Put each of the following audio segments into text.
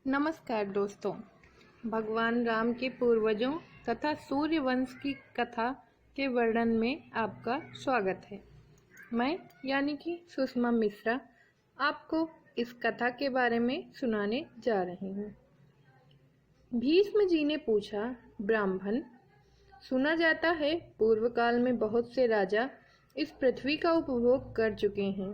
नमस्कार दोस्तों। भगवान राम के पूर्वजों तथा सूर्य वंश की कथा के वर्णन में आपका स्वागत है। मैं यानी कि सुषमा मिश्रा आपको इस कथा के बारे में सुनाने जा रही हूँ। भीष्म जी ने पूछा, ब्राह्मण, सुना जाता है पूर्व काल में बहुत से राजा इस पृथ्वी का उपभोग कर चुके हैं।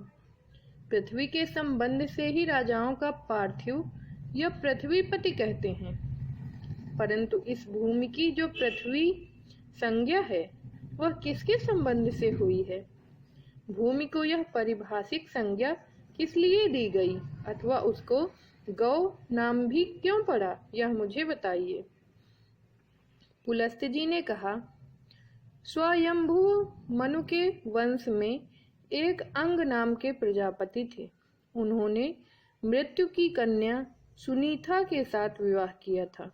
पृथ्वी के संबंध से ही राजाओं का पार्थिव या पृथ्वीपति कहते हैं, परंतु इस भूमि की जो पृथ्वी संज्ञा है वह किसके संबंध से हुई है? भूमि को यह पारिभाषिक संज्ञा किस लिए दी गई अथवा उसको गौ नाम भी क्यों पड़ा, यह मुझे बताइए। पुलस्त जी ने कहा, स्वयंभू मनु के वंश में एक अंग नाम के प्रजापति थे। उन्होंने मृत्यु की कन्या सुनीता के साथ विवाह किया था।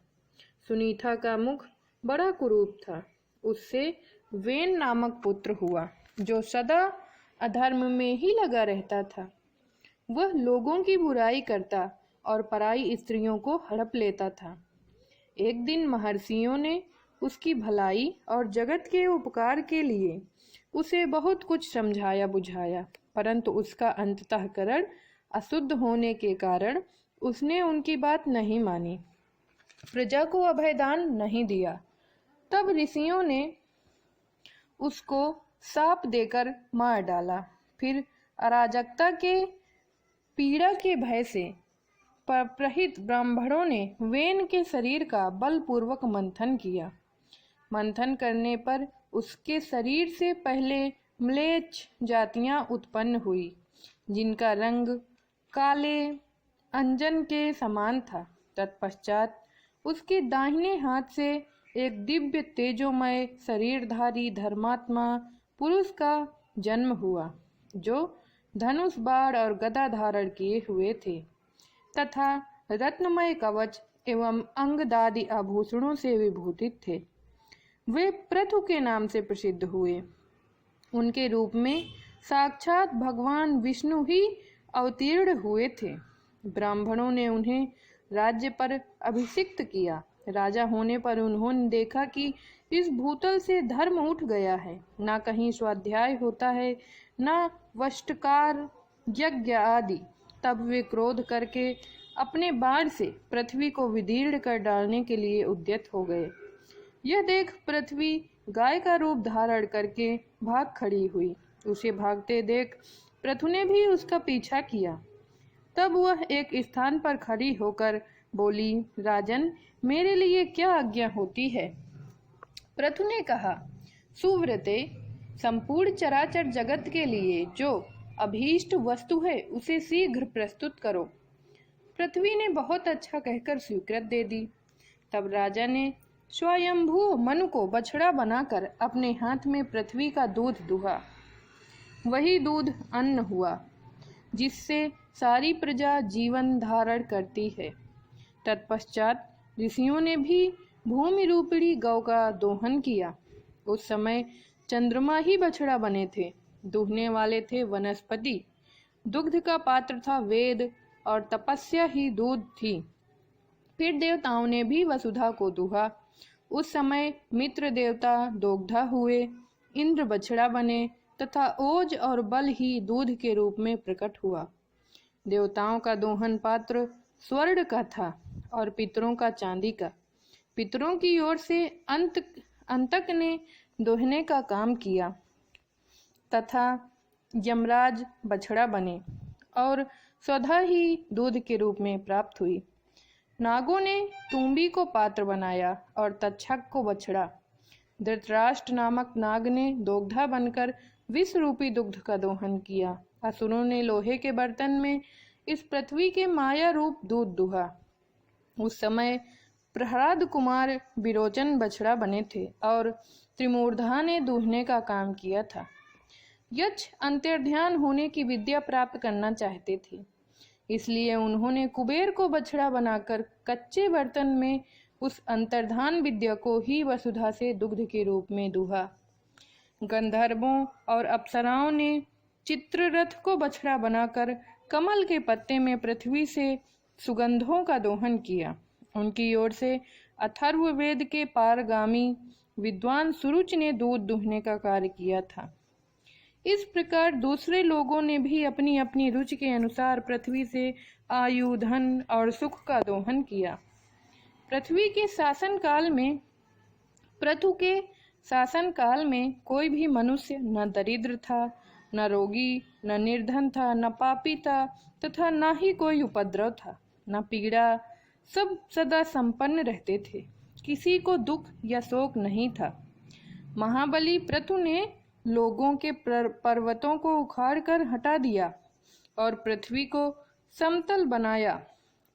सुनीता का मुख बड़ा कुरूप था। उससे वेन नामक पुत्र हुआ जो सदा अधर्म में ही लगा रहता था। वह लोगों की बुराई करता और पराई स्त्रियों को हड़प लेता था। एक दिन महर्षियों ने उसकी भलाई और जगत के उपकार के लिए उसे बहुत कुछ समझाया बुझाया, परंतु उसका अंतःकरण अशुद्ध होने के कारण उसने उनकी बात नहीं मानी, प्रजा को अभयदान नहीं दिया। तब ऋषियों ने उसको शाप देकर मार डाला। फिर अराजकता के पीड़ा के भय से प्रहित ब्राह्मणों ने वेन के शरीर का बलपूर्वक मंथन किया। मंथन करने पर उसके शरीर से पहले म्लेच्छ जातियां उत्पन्न हुई, जिनका रंग काले अंजन के समान था। तत्पश्चात उसके दाहिने हाथ से एक दिव्य तेजोमय शरीरधारी धर्मात्मा पुरुष का जन्म हुआ, जो धनुष बाण और गदा धारण किए हुए थे तथा रत्नमय कवच एवं अंगदादि आभूषणों से विभूषित थे। वे पृथु के नाम से प्रसिद्ध हुए। उनके रूप में साक्षात भगवान विष्णु ही अवतीर्ण हुए थे। ब्राह्मणों ने उन्हें राज्य पर अभिषिक्त किया। राजा होने पर उन्होंने देखा कि इस भूतल से धर्म उठ गया है, ना कहीं स्वाध्याय होता है, ना वष्टकार यज्ञ आदि। तब वे क्रोध करके अपने बाण से पृथ्वी को विदीर्ण कर डालने के लिए उद्यत हो गए। यह देख पृथ्वी गाय का रूप धारण करके भाग खड़ी हुई। उसे भागते देख पृथु ने भी उसका पीछा किया। तब वह एक स्थान पर खड़ी होकर बोली, राजन, मेरे लिए क्या आज्ञा होती है? पृथु ने कहा, सुव्रते, संपूर्ण चराचर जगत के लिए जो अभीष्ट वस्तु है उसे शीघ्र प्रस्तुत करो। पृथ्वी ने बहुत अच्छा कहकर स्वीकृत दे दी। तब राजा ने स्वयंभू मनु को बछड़ा बनाकर अपने हाथ में पृथ्वी का दूध दुहा। वही दूध अन्न हुआ जिससे सारी प्रजा जीवन धारण करती है। तत्पश्चात ऋषियों ने भी भूमि रूपिणी गौ का दोहन किया। उस समय चंद्रमा ही बछड़ा बने थे। दूहने वाले थे वनस्पति, दुग्ध का पात्र था वेद, और तपस्या ही दूध थी। फिर देवताओं ने भी वसुधा को दुहा। उस समय मित्र देवता दोग्धा हुए, इंद्र बछड़ा बने तथा ओज और बल ही दूध के रूप में प्रकट हुआ। देवताओं का दोहन पात्र स्वर्ण का था और पितरों का चांदी का। पितरों की ओर से अंतक ने दोहने का काम किया तथा यमराज बछड़ा बने और स्वधा ही दूध के रूप में प्राप्त हुई। नागों ने तुम्बी को पात्र बनाया और तक्षक को बछड़ा। धृतराष्ट्र नामक नाग ने दोग्धा बनकर विष रूपी दुग्ध का दोहन किया। असुरों ने लोहे के बर्तन में इस पृथ्वी के माया रूप दूध दुहा। उस समय प्रहलाद कुमार विरोचन बछड़ा बने थे और त्रिमूर्धा ने दूहने का काम किया था। यक्ष अंतर्ध्यान होने की विद्या प्राप्त करना चाहते थे, इसलिए उन्होंने कुबेर को बछड़ा बनाकर कच्चे बर्तन में उस अंतर्धान विद्या को ही वसुधा से दुग्ध के रूप में दुहा। गंधर्वों और अप्सराओं ने चित्ररथ को बछड़ा बनाकर कमल के पत्ते में पृथ्वी से सुगंधों का दोहन किया। उनकी ओर से अथर्ववेद के पारगामी विद्वान सुरुच ने दूध दुहने का कार्य किया था। इस प्रकार दूसरे लोगों ने भी अपनी अपनी रुचि के अनुसार पृथ्वी से आयु, धन और सुख का दोहन किया। पृथु के शासनकाल में कोई भी मनुष्य न दरिद्र था, न रोगी, न निर्धन था, न पापी था, तथा न ही कोई उपद्रव था, न पीड़ा। सब सदा संपन्न रहते थे। किसी को दुख या शोक नहीं था। महाबली पृथु ने लोगों के पर्वतों को उखाड़कर हटा दिया और पृथ्वी को समतल बनाया।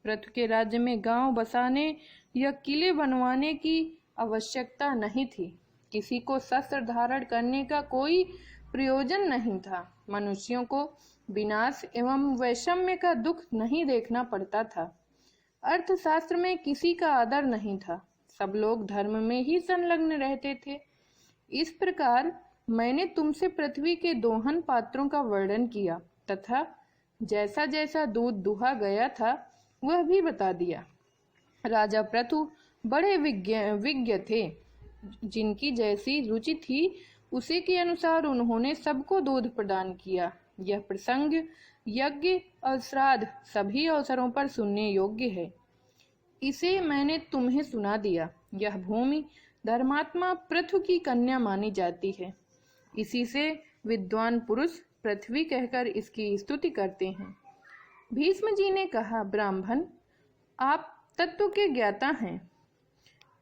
पृथु के राज्य में गांव बसाने या किले बनवाने की आवश्यकता नहीं थी। किसी को शस्त्र धारण करने का कोई प्रयोजन नहीं था। मनुष्यों को विनाश एवं वैषम्य का दुख नहीं देखना पड़ता था। अर्थशास्त्र में किसी का आदर नहीं था। सब लोग धर्म में ही संलग्न रहते थे। इस प्रकार मैंने तुमसे पृथ्वी के दोहन पात्रों का वर्णन किया तथा जैसा जैसा दूध दुहा गया था वह भी बता दिया। राजा पृथु बड़े विज्ञ थे। जिनकी जैसी रुचि थी उसी के अनुसार उन्होंने सबको दूध प्रदान किया। यह प्रसंग यज्ञ और श्राद्ध सभी अवसरों पर सुनने योग्य है। इसे मैंने तुम्हें सुना दिया। यह भूमि धर्मात्मा पृथु की कन्या मानी जाती है। इसी से विद्वान पुरुष पृथ्वी कहकर इसकी स्तुति करते हैं। भीष्म जी ने कहा, ब्राह्मण, आप तत्व के ज्ञाता हैं।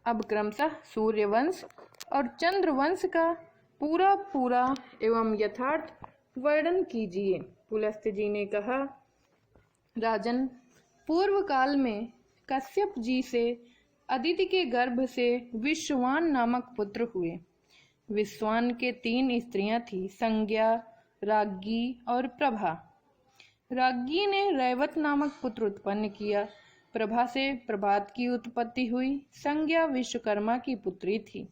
अब क्रमशः सूर्यवंश और चंद्रवंश का पूरा एवं यथार्थ वर्णन कीजिए। पुलस्त्य जी ने कहा, राजन, पूर्व काल में कश्यप जी से अदिति के गर्भ से विश्वान नामक पुत्र हुए। विश्वान के 3 स्त्रियां थीं, संज्ञा, राज्ञी और प्रभा। राज्ञी ने रैवत नामक पुत्र उत्पन्न किया। प्रभा से प्रभात की उत्पत्ति हुई। संज्ञा विश्वकर्मा की पुत्री थी।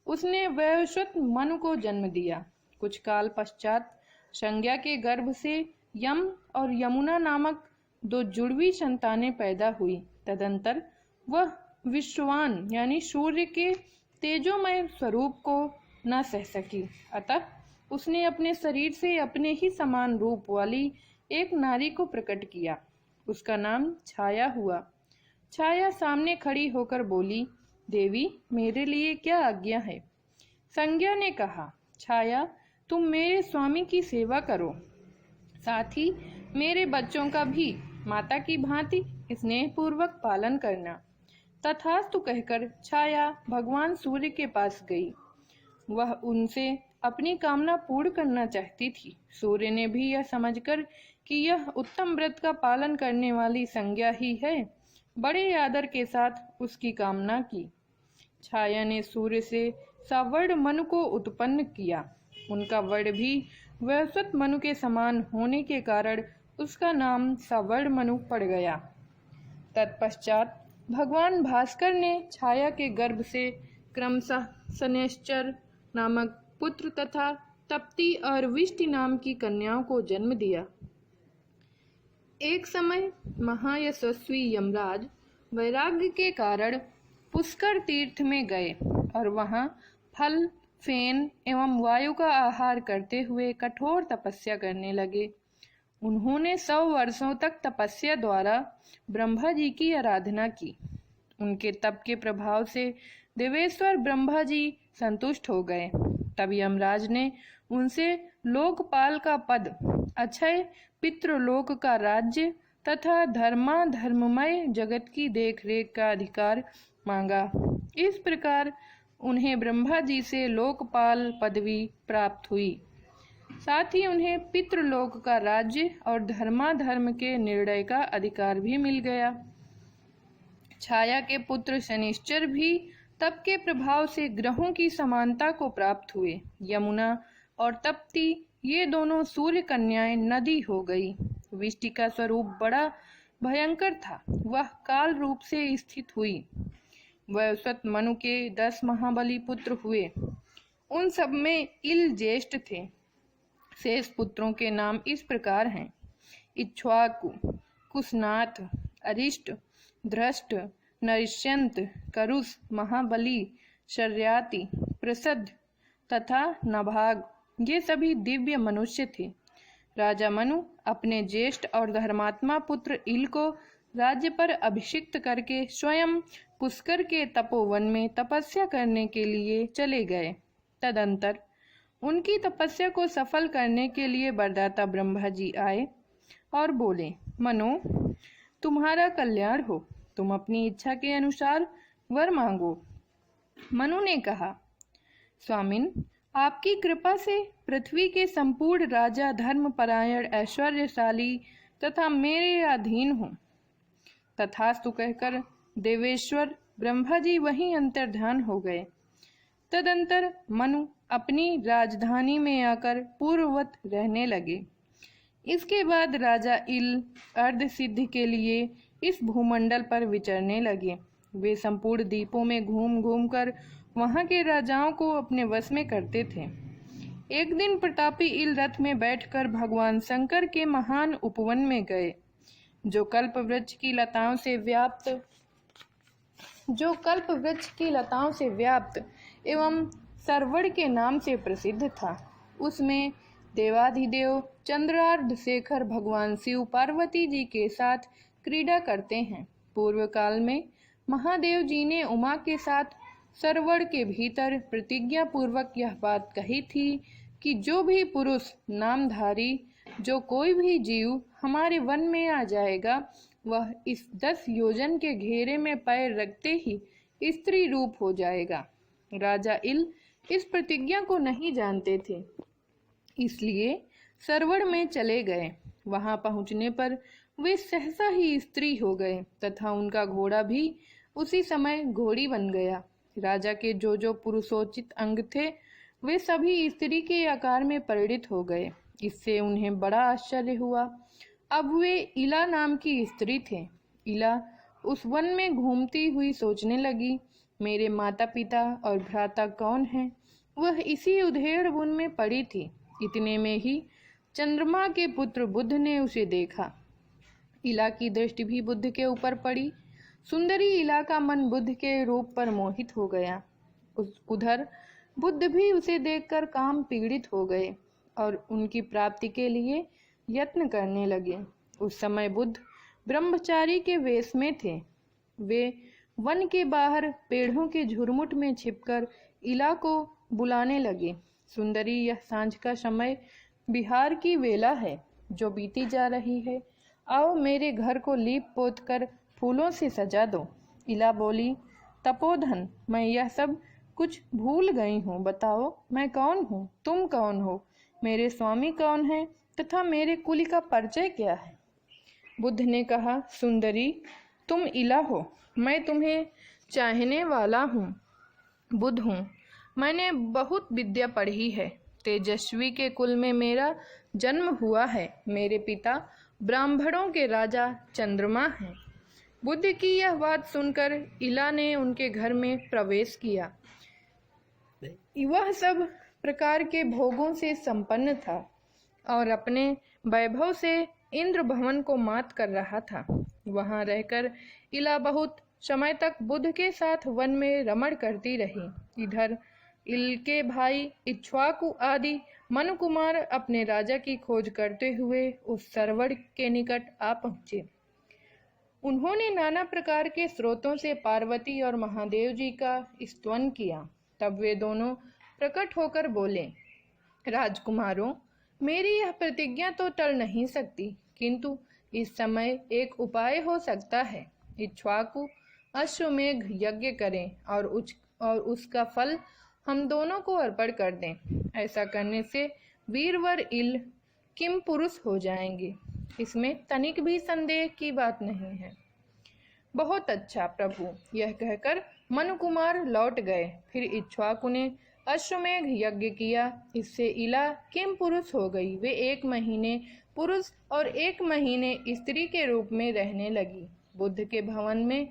उसने वैवस्वत मनु को जन्म दिया। कुछ काल पश्चात संज्ञा के गर्भ से यम और यमुना नामक 2 जुड़वी संतानें पैदा हुई। तदंतर वह विश्वान यानी सूर्य के तेजोमय स्वरूप को न सह सकी। अतः उसने अपने शरीर से अपने ही समान रूप वाली एक नारी को प्रकट किया। उसका नाम छाया हुआ। छाया सामने खड़ी होकर बोली, देवी, मेरे लिए क्या आज्ञा है? संज्ञा ने कहा, छाया, तुम मेरे स्वामी की सेवा करो, साथ ही मेरे बच्चों का भी माता की भांति स्नेहपूर्वक पालन करना। तथास्तु कहकर छाया भगवान सूर्य के पास गई। वह उनसे अपनी कामना पूर्ण करना चाहती थी। सूर्य ने भी यह समझकर कि यह उत्तम व्रत का पालन करने वाली संज्ञा ही है, बड़े आदर के साथ उसकी कामना की। छाया ने सूर्य से सवर्ण मनु को उत्पन्न किया। उनका वर्ण भी वैवस्वत मनु के समान होने के कारण उसका नाम सवर्ण मनु पड़ गया। तत्पश्चात भगवान भास्कर ने छाया के गर्भ से क्रमशः शनैश्चर नामक पुत्र तथा तप्ती और विष्टि नाम की कन्याओं को जन्म दिया। एक समय महायशस्वी यमराज वैराग्य के कारण पुष्कर तीर्थ में गए और वहां फल, फेन एवं वायु का आहार करते हुए कठोर तपस्या करने लगे। उन्होंने 100 वर्षों तक तपस्या द्वारा ब्रह्मा जी की आराधना की। उनके तप के प्रभाव से देवेश्वर ब्रह्मा जी संतुष्ट हो गए। तब यमराज ने उनसे लोकपाल का पद, अक्षय पितृलोक का राज्य तथा धर्ममय जगत की देखरेख का अधिकार मांगा। इस प्रकार उन्हें ब्रह्मा जी से लोकपाल पदवी प्राप्त हुई। साथ ही उन्हें पितृलोक का राज्य और धर्माधर्म के निर्णय का अधिकार भी मिल गया। छाया के पुत्र शनिश्चर भी तप के प्रभाव से ग्रहों की समानता को प्राप्त हुए। यमुना और तप्ती ये दोनों सूर्य कन्याएं नदी हो गई। विष्टि का स्वरूप बड़ा भयंकर था। वह काल रूप से स्थित हुई। वैवस्वत मनु के 10 महाबली पुत्र हुए। उन सब में इल ज्येष्ठ थे। शेष पुत्रों के नाम इस प्रकार हैं, इक्ष्वाकु, कुशनाथ, अरिष्ट, धृष्ट, नरिष्यंत, करुष, महाबली, शर्याति, प्रसद तथा नभाग ये सभी दिव्य मनुष्य थे। राजा मनु अपने ज्येष्ठ और धर्मात्मा पुत्र इल को राज्य पर अभिषिक्त करके स्वयं पुष्कर के तपोवन में तपस्या करने के लिए चले गए। तदंतर उनकी तपस्या को सफल करने के लिए वरदाता ब्रह्मा जी आए और बोले, मनो, तुम्हारा कल्याण हो, तुम अपनी इच्छा के अनुसार वर मांगो। मनु ने कहा, स्वामिन, आपकी कृपा से पृथ्वी के संपूर्ण राजा धर्मपरायण, ऐश्वर्यशाली तथा मेरे अधीन हो। तथास्तु कहकर देवेश्वर ब्रह्मा जी वहीं अंतर्ध्यान हो गए। तदंतर मनु अपनी राजधानी में आकर पूर्ववत रहने लगे। इसके बाद राजा इल अर्ध सिद्धि के लिए इस भूमंडल पर विचरने लगे। वे संपूर्ण द्वीपों में घूम घूम कर वहां के राजाओं को अपने वश में करते थे। एक दिन प्रतापी इल रथ में बैठकर भगवान शंकर के महान उपवन में गए, जो कल्प वृक्ष की लताओं से व्याप्त एवं सरवड़ के नाम से प्रसिद्ध था। उसमें देवाधिदेव चंद्रार्ध शेखर भगवान शिव पार्वती जी के साथ क्रीड़ा करते हैं। पूर्व काल में महादेव जी ने उमा के साथ सरवड़ के भीतर प्रतिज्ञा पूर्वक यह बात कही थी कि जो भी पुरुष नामधारी, जो कोई भी जीव हमारे वन में आ जाएगा, वह इस 10 योजन के घेरे में पैर रखते ही स्त्री रूप हो जाएगा। राजा इल इस प्रतिज्ञा को नहीं जानते थे, इसलिए सरवड़ में चले गए। वहां पहुंचने पर वे सहसा ही स्त्री हो गए तथा उनका घोड़ा भी उसी समय घोड़ी बन गया। राजा के जो पुरुषोचित अंग थे, वे सभी स्त्री के आकार में परिणित हो गए। इससे उन्हें बड़ा आश्चर्य हुआ। अब वे इला नाम की स्त्री थे। इला उस वन में घूमती हुई सोचने लगी, मेरे माता पिता और भ्राता कौन हैं? वह इसी उधेड़ वन में पड़ी थी। इतने में ही चंद्रमा के पुत्र बुध ने उसे देखा। इला की दृष्टि भी बुध के ऊपर पड़ी। सुंदरी इला का मन बुद्ध के रूप पर मोहित हो गया। उधर बुद्ध भी उसे देखकर काम पीड़ित हो गए और उनकी प्राप्ति के लिए यत्न करने लगे। उस समय बुद्ध ब्रह्मचारी के वेश में थे। वे वन के बाहर पेड़ों के झुरमुट में छिपकर इला को बुलाने लगे। सुंदरी, यह सांझ का समय बिहार की वेला है जो बीती जा रही है। आओ मेरे घर को लीप पोत कर फूलों से सजा दो। इला बोली, तपोधन, मैं यह सब कुछ भूल गई हूँ। बताओ मैं कौन हूँ, तुम कौन हो, मेरे स्वामी कौन है तथा मेरे कुल का परिचय क्या है? बुद्ध ने कहा, सुंदरी, तुम इला हो, मैं तुम्हें चाहने वाला हूँ, बुद्ध हूँ। मैंने बहुत विद्या पढ़ी है। तेजस्वी के कुल में मेरा जन्म हुआ है। मेरे पिता ब्राह्मणों के राजा चंद्रमा हैं। बुद्ध की यह बात सुनकर इला ने उनके घर में प्रवेश किया। वह सब प्रकार के भोगों से संपन्न था और अपने वैभव से इंद्र भवन को मात कर रहा था। वहां रहकर इला बहुत समय तक बुद्ध के साथ वन में रमण करती रही। इधर इल के भाई इक्ष्वाकु आदि मनु कुमार अपने राजा की खोज करते हुए उस सरवड़ के निकट आ पहुंचे। उन्होंने नाना प्रकार के स्रोतों से पार्वती और महादेव जी का स्तवन किया। तब वे दोनों प्रकट होकर बोले, राजकुमारों, मेरी यह प्रतिज्ञा तो टल नहीं सकती, किंतु इस समय एक उपाय हो सकता है। इक्ष्वाकु अश्वमेघ यज्ञ करें और उसका फल हम दोनों को अर्पण कर दें। ऐसा करने से वीरवर इल किम पुरुष हो जाएंगे। इसमें तनिक भी संदेह की बात नहीं है। बहुत अच्छा प्रभु, यह कहकर मनु कुमार लौट गए। फिर इक्ष्वाकु ने अश्वमेघ यज्ञ किया। इससे इला किम पुरुष हो गई। वे 1 महीने पुरुष और 1 महीने स्त्री के रूप में रहने लगी। बुद्ध के भवन में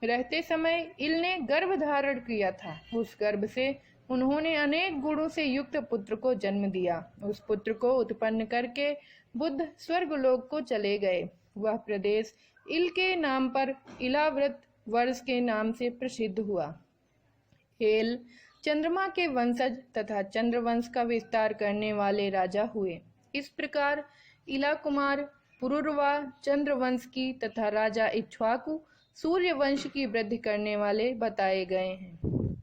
रहते समय इल ने गर्भ धारण किया था। उस गर्भ से उन्होंने अनेक गुणों से युक्त पुत्र को जन्म दिया। उस पुत्र को उत्पन्न करके बुद्ध स्वर्गलोक को चले गए। वह प्रदेश इल के नाम पर इलाव्रत वर्ष के नाम से प्रसिद्ध हुआ। एल चंद्रमा के वंशज तथा चंद्रवंश का विस्तार करने वाले राजा हुए। इस प्रकार इला कुमार पुरुरवा चंद्रवंश की तथा राजा इक्ष्वाकु सूर्य वंश की वृद्धि करने वाले बताए गए हैं।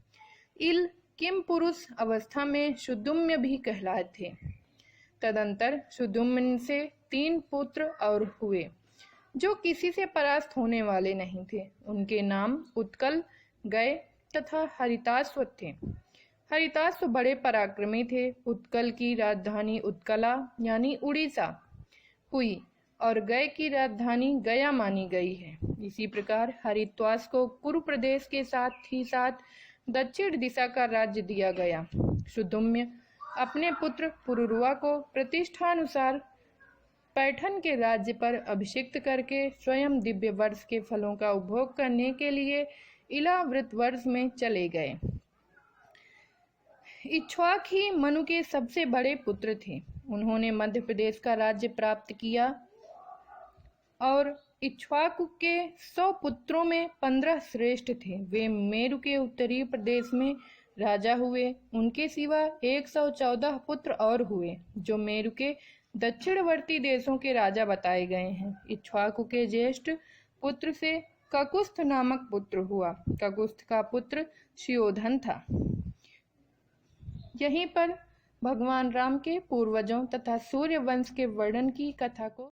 इल किम पुरुष अवस्था में शुद्दुम्य भी कहलाते थे। तदंतर शुद्दुम्न से 3 पुत्र और हुए जो किसी से परास्त होने वाले नहीं थे। उनके नाम उत्कल, गय तथा हरिताश्व थे। हरिताश्व बड़े पराक्रमी थे। उत्कल की राजधानी उत्कला यानी उड़ीसा हुई और गय की राजधानी गया मानी गई है। इसी प्रकार हरित्वास को कुरु प्रदेश के साथ ही साथ दक्षिण दिशा का राज्य दिया गया। शुद्दुम्य अपने पुत्र पुरुरवा को प्रतिष्ठानुसार पैठन के राज्य पर अभिषिक्त करके स्वयं दिव्य वर्ष के फलों का उपभोग करने के लिए इलाव्रत वर्ष में चले गए। इक्ष्वाक ही मनु के सबसे बड़े पुत्र थे। उन्होंने मध्य प्रदेश का राज्य प्राप्त किया और इक्ष्वाकु के 100 पुत्रों में 15 श्रेष्ठ थे। वे मेरु के उत्तरी प्रदेश में राजा हुए। उनके सिवा 114 पुत्र और हुए जो मेरु के दक्षिणवर्ती देशों के राजा बताए गए हैं। इक्ष्वाकु के ज्येष्ठ पुत्र से ककुस्थ नामक पुत्र हुआ। ककुस्थ का पुत्र शियोधन था। यहीं पर भगवान राम के पूर्वजों तथा सूर्य वंश के वर्णन की कथा को